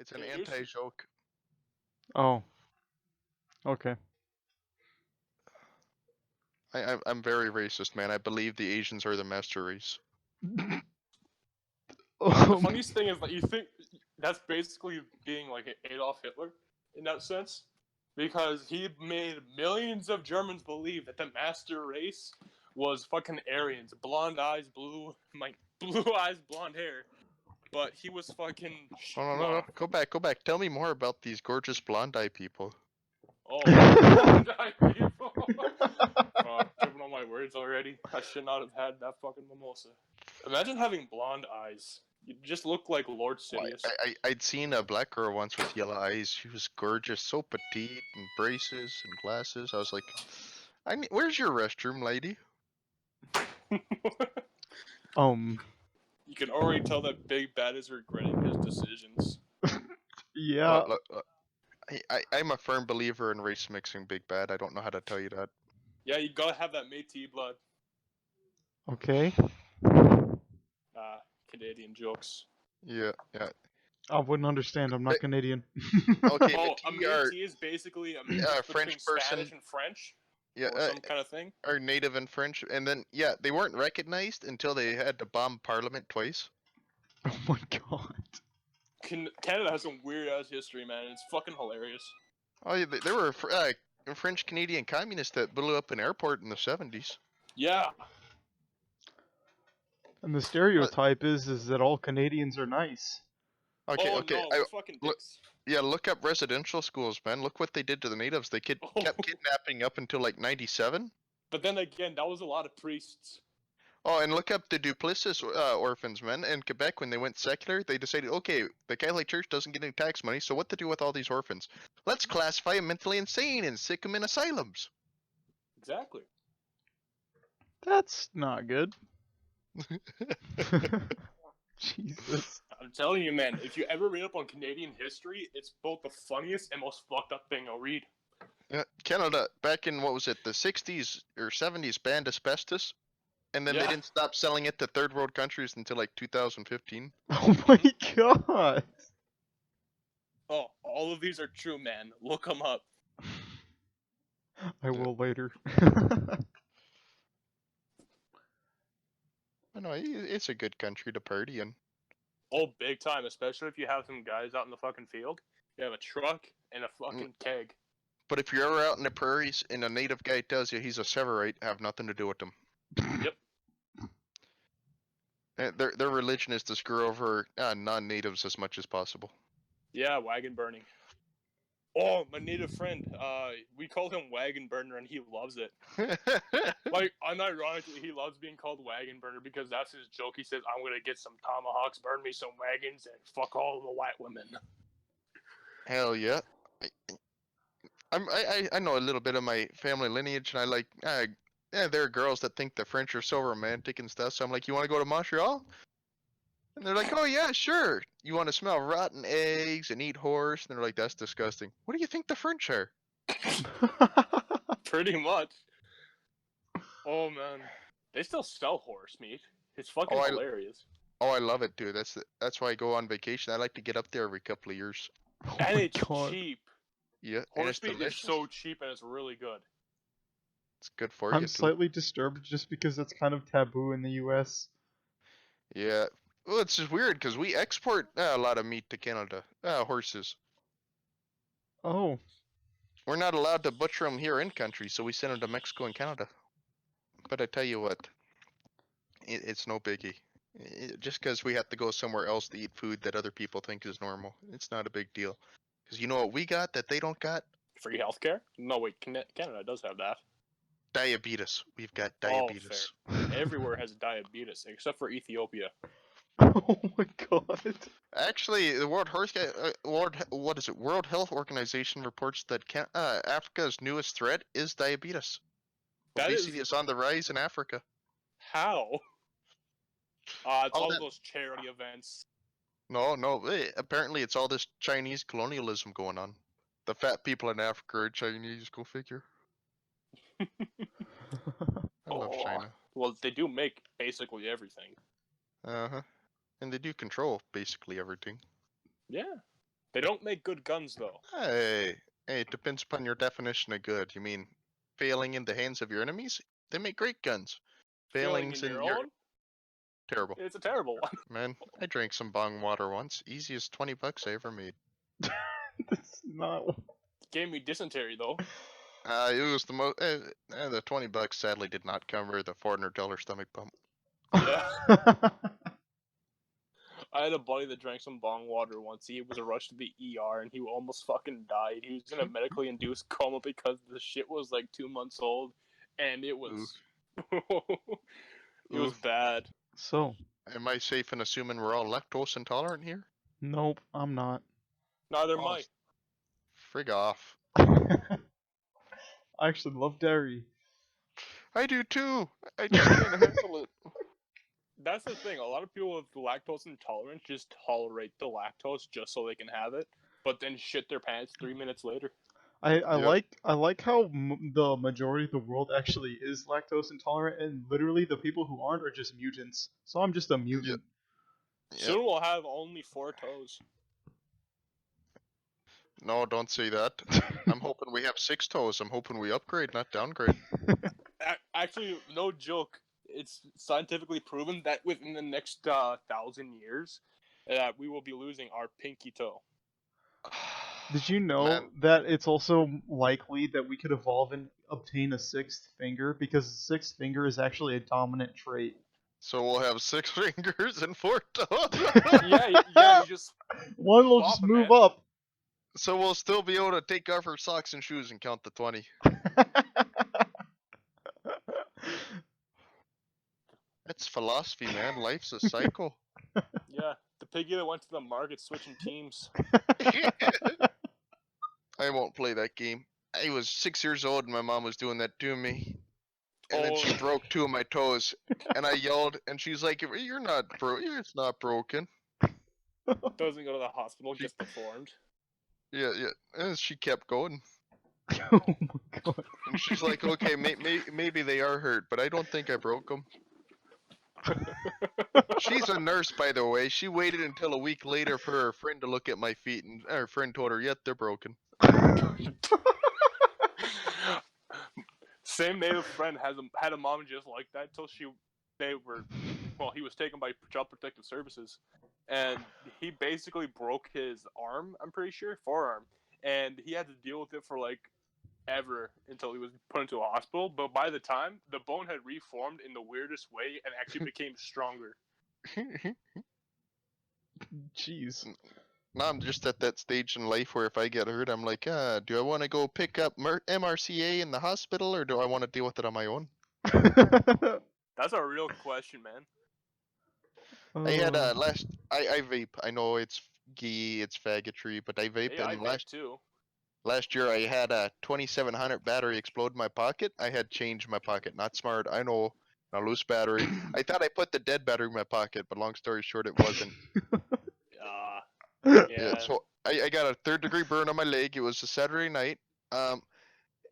It's an Here's anti-joke. Oh. Okay. I'm very racist, man. I believe the Asians are the master race. the Um, funniest thing is that you think that's basically being like Adolf Hitler in that sense, because he made millions of Germans believe that the master race was fucking Aryans, blonde eyes, blue eyes, blonde hair. But he was fucking No. Go back. Tell me more about these gorgeous blonde-eyed people. Oh, blonde eyed people. Tripping on my words already. I should not have had that fucking mimosa. Imagine having blonde eyes. You just look like Lord Sidious. I'd seen a black girl once with yellow eyes. She was gorgeous, so petite, and braces and glasses. I was like, where's your restroom, lady? You can already tell that Big Bad is regretting his decisions. Yeah. Look, I'm a firm believer in race mixing, Big Bad. I don't know how to tell you that. Yeah, you gotta have that Métis blood. Okay. Canadian jokes. Yeah. I wouldn't understand. I'm not Canadian. Okay, Oh, a Métis are Métis is basically a mix between French person. Spanish and French, Yeah, or some kind of thing. are native and French, and then yeah, they weren't recognized until they had to bomb Parliament twice. Oh my god. Canada has some weird ass history, man. It's fucking hilarious. Oh, yeah, there were French Canadian communists that blew up an airport in the 70s. Yeah. And the stereotype is that all Canadians are nice. Okay, Oh no, we're fucking dicks. Look up residential schools, man. Look what they did to the natives. They kept kidnapping up until like 97. But then again, that was a lot of priests. Oh, and look up the Duplessis orphans, man. In Quebec, when they went secular, they decided, okay, the Catholic Church doesn't get any tax money, so what to do with all these orphans? Let's classify them mentally insane and stick them in asylums. Exactly. That's not good. Jesus. I'm telling you, man, if you ever read up on Canadian history, it's both the funniest and most fucked up thing I'll read. Yeah, Canada, back in, what was it, the 60s or 70s, banned asbestos, and then they didn't stop selling it to third world countries until like 2015. Oh my god. Oh, all of these are true, man. Look them up. I will later. I know, it's a good country to party in. Oh, big time, especially if you have some guys out in the fucking field. You have a truck and a fucking keg. But if you're ever out in the prairies and a native guy tells you he's a Severite, have nothing to do with them. Yep. Their religion is to screw over non-natives as much as possible. Yeah, wagon burning. Oh, my native friend, we call him Wagon Burner, and he loves it. Like, unironically, he loves being called Wagon Burner because that's his joke. He says, I'm gonna get some tomahawks, burn me some wagons, and fuck all the white women. Hell yeah. I know a little bit of my family lineage, and I like, there are girls that think the French are so romantic and stuff, so I'm like, you want to go to Montreal? And they're like, oh yeah, sure. You want to smell rotten eggs and eat horse? And they're like, that's disgusting. What do you think the French are? Pretty much. Oh man, they still sell horse meat. It's fucking hilarious. I love it, dude. That's why I go on vacation. I like to get up there every couple of years. Oh and my it's god. cheap. Yeah, horse meat is so cheap and it's really good. It's good for you. I'm slightly disturbed just because that's kind of taboo in the US. Yeah. Well, it's just weird because we export a lot of meat to Canada. Horses. Oh. We're not allowed to butcher them here in country, so we send them to Mexico and Canada. But I tell you what, it's no biggie. Just because we have to go somewhere else to eat food that other people think is normal, it's not a big deal. Because you know what we got that they don't got? Free healthcare? No, wait, Canada does have that. Diabetes. We've got diabetes. Oh, fair. Everywhere has diabetes, except for Ethiopia. Oh my god. Actually, the World Health Organization reports that Africa's newest threat is diabetes. Obesity is on the rise in Africa. How? It's all those charity events. No. Apparently, it's all this Chinese colonialism going on. The fat people in Africa are Chinese. Go figure. I love China. Well, they do make basically everything. And they do control basically everything. Yeah. They don't make good guns though. Hey, it depends upon your definition of good. You mean failing in the hands of your enemies? They make great guns. Failing in Failings your in your own, terrible. it's a terrible one. Man, I drank some bong water once. Easiest $20 I ever made. That's not. Gave me dysentery though. It was the most. The $20 sadly did not cover the $400 stomach pump. Yeah. I had a buddy that drank some bong water once. He was rushed to the ER and he almost fucking died. He was in a medically induced coma because the shit was like 2 months old, and it was, it was Oof. bad. So, Am I safe in assuming we're all lactose intolerant here? nope, I'm not. Neither Oh, am I. frig off. I actually love dairy. I do too. I just can't handle it. That's the thing. A lot of people with lactose intolerance just tolerate the lactose just so they can have it, but then shit their pants 3 minutes later. I Yep. like how the majority of the world actually is lactose intolerant, and literally the people who aren't are just mutants. So I'm just a mutant. Yep. Soon we'll have only 4 toes. No, don't say that. I'm hoping we have 6 toes. I'm hoping we upgrade, not downgrade. Actually, no joke. It's scientifically proven that within the next 1,000 years, we will be losing our pinky toe. Did you know Man, that it's also likely that we could evolve and obtain a sixth finger, because the sixth finger is actually a dominant trait? so we'll have 6 fingers and 4 toes. Yeah, you just One will swap just 'em, move man. up. So we'll still be able to take off our socks and shoes and count the 20. That's philosophy, man. Life's a cycle. Yeah, the piggy that went to the market switching teams. I won't play that game. I was 6 years old and my mom was doing that to me. And then she Oh, broke 2 of my toes. And I yelled, and she's like, "You're not it's not broken." doesn't go to the hospital, She, gets deformed. yeah. And she kept going. Oh my god. And she's like, "Okay, maybe they are hurt, but I don't think I broke them." She's a nurse, by the way. She waited until a week later for her friend to look at my feet, and her friend told her, "Yep, they're broken." Same native friend had a mom just like that until he was taken by Child Protective Services, and he basically broke his arm. I'm pretty sure forearm, and he had to deal with it for like ever until he was put into a hospital. But by the time the bone had reformed in the weirdest way and actually became stronger. Jeez. Now I'm just at that stage in life where if I get hurt, I'm like, do I want to go pick up MRCA in the hospital, or do I want to deal with it on my own? That's a real question, man. I had I vape. I know it's gay, it's faggotry, but I vape. Hey, I And vape too. last year I had a 2700 battery explode in my pocket. I had change in my pocket. Not smart. I know. A loose battery. I thought I put the dead battery in my pocket, but long story short, it wasn't. Yeah. Yeah. So I got a 3rd-degree burn on my leg. It was a Saturday night.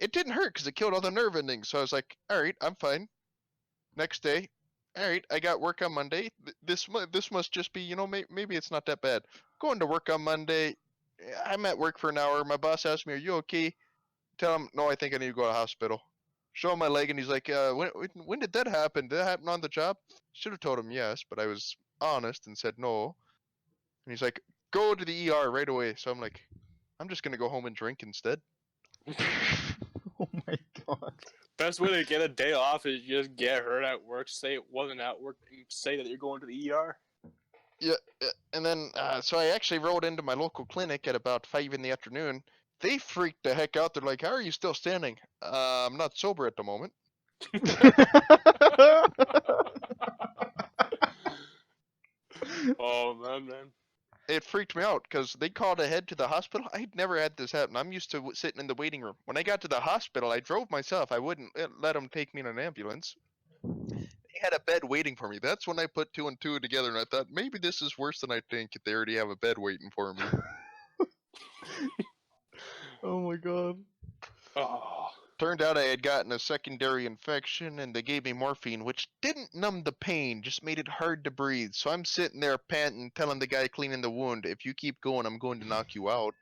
It didn't hurt because it killed all the nerve endings. So I was like, all right, I'm fine. Next day, all right, I got work on Monday. This must just be, maybe it's not that bad. Going to work on Monday. I'm at work for an hour. My boss asked me, "Are you okay?" Tell him, "No, I think I need to go to the hospital." Show him my leg, and he's like, when did that happen? Did that happen on the job?" Should have told him yes, but I was honest and said no. And he's like, "Go to the ER right away." So I'm like, I'm just gonna go home and drink instead. Oh my god. Best way to get a day off is just get hurt at work, say it wasn't at work, and say that you're going to the ER. Yeah, and then so I actually rode into my local clinic at about 5 in the afternoon. They freaked the heck out. They're like, "How are you still standing?" I'm not sober at the moment. Oh man. It freaked me out because they called ahead to the hospital. I'd never had this happen. I'm used to sitting in the waiting room. When I got to the hospital, I drove myself. I wouldn't let them take me in an ambulance. They had a bed waiting for me. That's when I put 2 and 2 together, and I thought maybe this is worse than I think. They already have a bed waiting for me. Oh my god. Oh. turned out I had gotten a secondary infection, and they gave me morphine, which didn't numb the pain, just made it hard to breathe. So I'm sitting there panting, telling the guy cleaning the wound, if you keep going, I'm going to knock you out.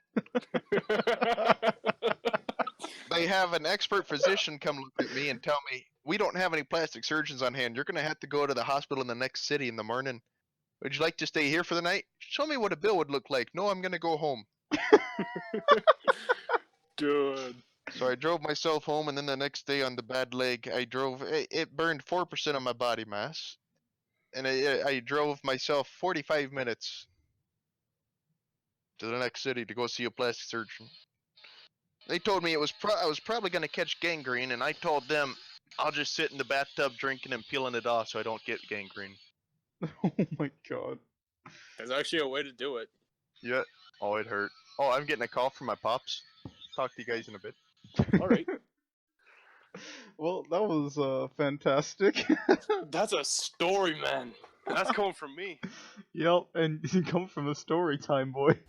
They have an expert physician come look at me and tell me, we don't have any plastic surgeons on hand. You're going to have to go to the hospital in the next city in the morning. Would you like to stay here for the night? Show me what a bill would look like. No, I'm going to go home. Dude. So I drove myself home, and then the next day on the bad leg, it burned 4% of my body mass. And I drove myself 45 minutes to the next city to go see a plastic surgeon. They told me I was probably going to catch gangrene, and I told them I'll just sit in the bathtub drinking and peeling it off so I don't get gangrene. Oh my god. There's actually a way to do it. Yeah. Oh, it hurt. Oh, I'm getting a call from my pops. Talk to you guys in a bit. Alright. Well, that was fantastic. That's a story, man. That's coming from me. Yep, and you come from a story time, boy.